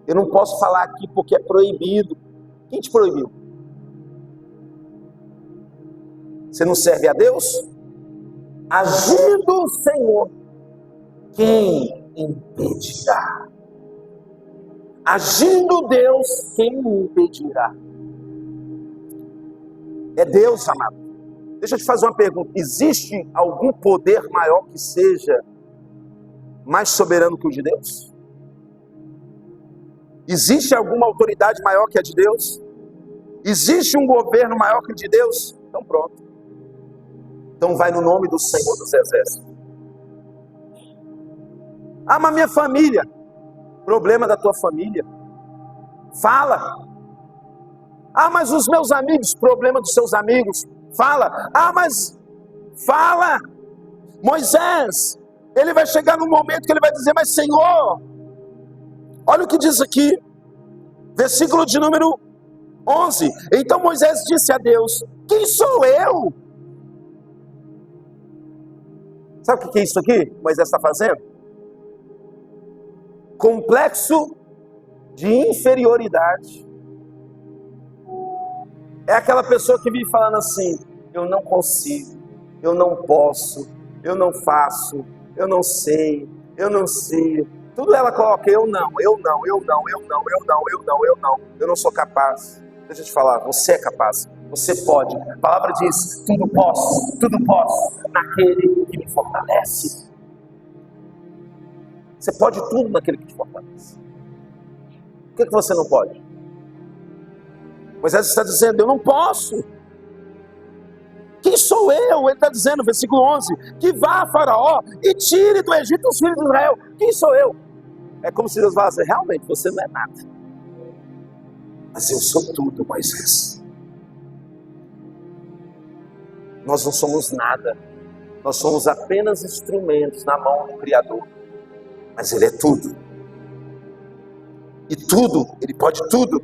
Eu não posso falar aqui porque é proibido. Quem te proibiu? Você não serve a Deus? Agindo o Senhor, quem impedirá? Agindo Deus, quem impedirá? É Deus, amado. Deixa eu te fazer uma pergunta. Existe algum poder maior que seja mais soberano que o de Deus? Existe alguma autoridade maior que a de Deus? Existe um governo maior que o de Deus? Então pronto. Então vai no nome do Senhor dos Exércitos. Ah, mas minha família. Problema da tua família. Fala. Ah, mas os meus amigos. Problema dos seus amigos. Fala. Ah, mas fala. Moisés, ele vai chegar num momento que ele vai dizer, mas Senhor, olha o que diz aqui, versículo de número 11. Então Moisés disse a Deus, quem sou eu? Sabe o que é isso aqui? Moisés está fazendo? Complexo de inferioridade. É aquela pessoa que vive falando assim, eu não consigo, eu não posso, eu não faço, eu não sei, eu não sei. Tudo ela coloca, eu não sou capaz. Deixa eu te falar, você é capaz, você pode. A palavra diz, tudo posso naquele que me fortalece. Você pode tudo naquele que te fortalece. O que você não pode? Moisés está dizendo, eu não posso. Quem sou eu? Ele está dizendo, versículo 11, que vá a Faraó e tire do Egito os filhos de Israel. Quem sou eu? É como se Deus falasse, realmente você não é nada. Mas eu sou tudo, Moisés. Nós não somos nada. Nós somos apenas instrumentos na mão do Criador. Mas Ele é tudo. E tudo, Ele pode tudo.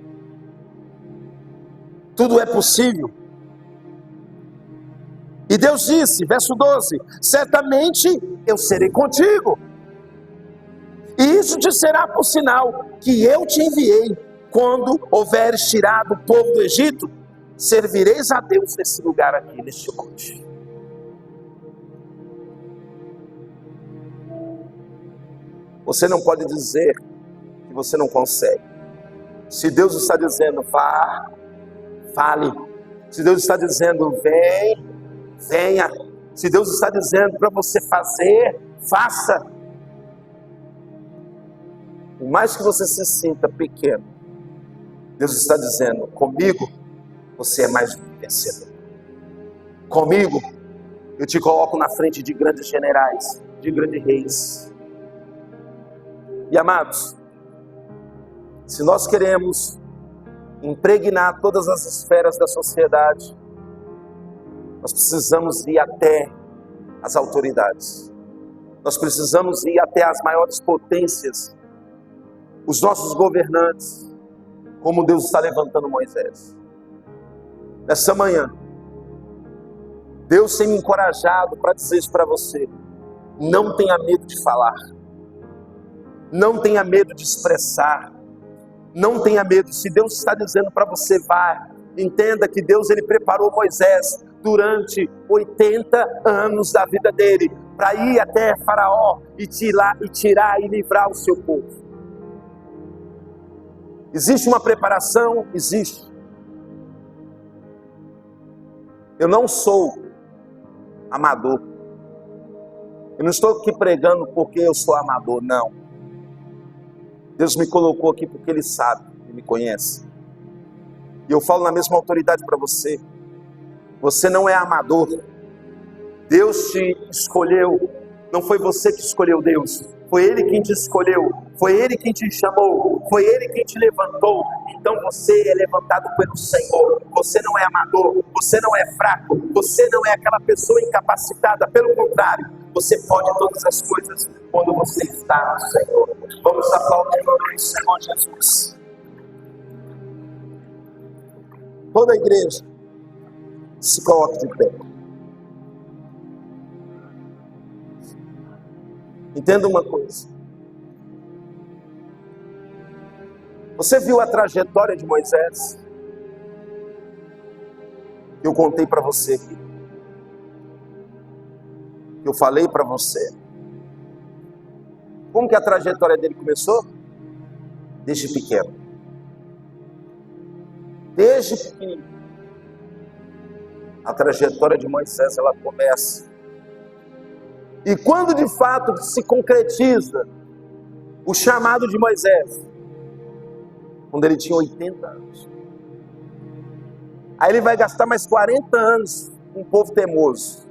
Tudo é possível. E Deus disse, verso 12, certamente eu serei contigo. E isso te será por sinal que eu te enviei. Quando houveres tirado o povo do Egito, servireis a Deus nesse lugar aqui, neste monte. Você não pode dizer que você não consegue. Se Deus está dizendo, vá, fale. Se Deus está dizendo, vem, venha. Se Deus está dizendo para você fazer, faça. Por mais que você se sinta pequeno, Deus está dizendo, comigo você é mais do que vencedor. Comigo eu te coloco na frente de grandes generais, de grandes reis. E amados, se nós queremos impregnar todas as esferas da sociedade, nós precisamos ir até as autoridades. Nós precisamos ir até as maiores potências, os nossos governantes, como Deus está levantando Moisés. Nessa manhã, Deus tem me encorajado para dizer isso para você. Não tenha medo de falar. Não tenha medo de expressar. Não tenha medo. Se Deus está dizendo para você, vá. Entenda que Deus ele preparou Moisés durante 80 anos da vida dele para ir até Faraó e tirar e livrar o seu povo. Existe uma preparação? Existe. Eu não sou amador. Eu não estou aqui pregando porque eu sou amador, não. Deus me colocou aqui porque Ele sabe, Ele me conhece. E eu falo na mesma autoridade para você. Você não é amador. Deus te escolheu. Não foi você que escolheu Deus. Foi Ele quem te escolheu. Foi Ele quem te chamou. Foi Ele quem te levantou. Então você é levantado pelo Senhor. Você não é amador. Você não é fraco. Você não é aquela pessoa incapacitada. Pelo contrário, você pode todas as coisas quando você está no Senhor. Vamos aplaudir o nome do Senhor Jesus. Toda a igreja se coloque de pé. Entenda uma coisa. Você viu a trajetória de Moisés? que eu contei para você aqui, que eu falei para você. Como que a trajetória dele começou? Desde pequeno. Desde pequenininho. A trajetória de Moisés, ela começa. E quando de fato se concretiza o chamado de Moisés? Quando ele tinha 80 anos. Aí ele vai gastar mais 40 anos com um povo teimoso.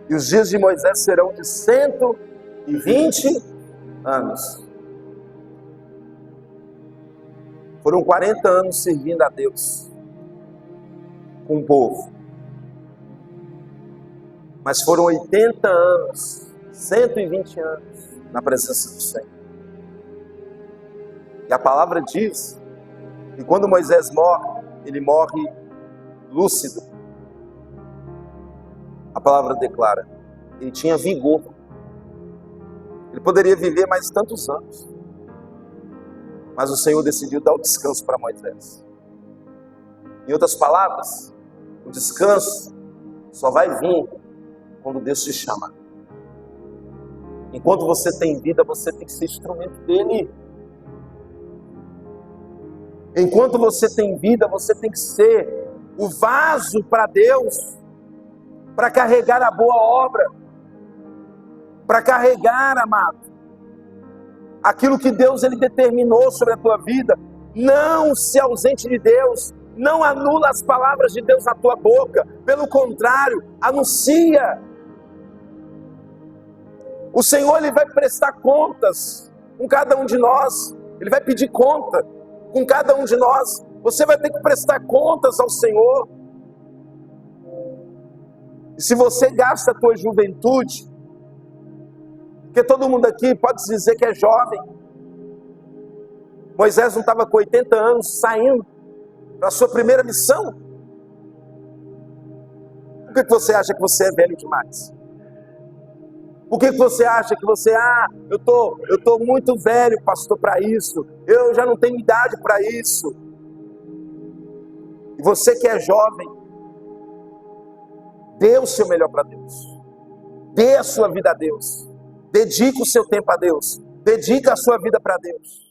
E os dias de Moisés serão de 120 anos. Foram 40 anos servindo a Deus com o povo. Mas foram 80 anos, 120 anos na presença do Senhor. E a palavra diz que quando Moisés morre, ele morre lúcido. A palavra declara, ele tinha vigor. Ele poderia viver mais tantos anos. Mas o Senhor decidiu dar o descanso para Moisés. Em outras palavras, o descanso só vai vir quando Deus te chamar. Enquanto você tem vida, você tem que ser instrumento dele. Enquanto você tem vida, você tem que ser o vaso para Deus, para carregar a boa obra, para carregar, amado, aquilo que Deus ele determinou sobre a tua vida. Não se ausente de Deus, não anula as palavras de Deus na tua boca, pelo contrário, anuncia. O Senhor ele vai prestar contas com cada um de nós, ele vai pedir conta com cada um de nós. Você vai ter que prestar contas ao Senhor. E se você gasta a tua juventude, porque todo mundo aqui pode dizer que é jovem. Moisés não estava com 80 anos saindo para a sua primeira missão? Por que você acha que você é velho demais? Por que você acha que você, eu tô muito velho, pastor, para isso, eu já não tenho idade para isso? E você que é jovem, dê o seu melhor para Deus, dê a sua vida a Deus, dedique o seu tempo a Deus, dedique a sua vida para Deus.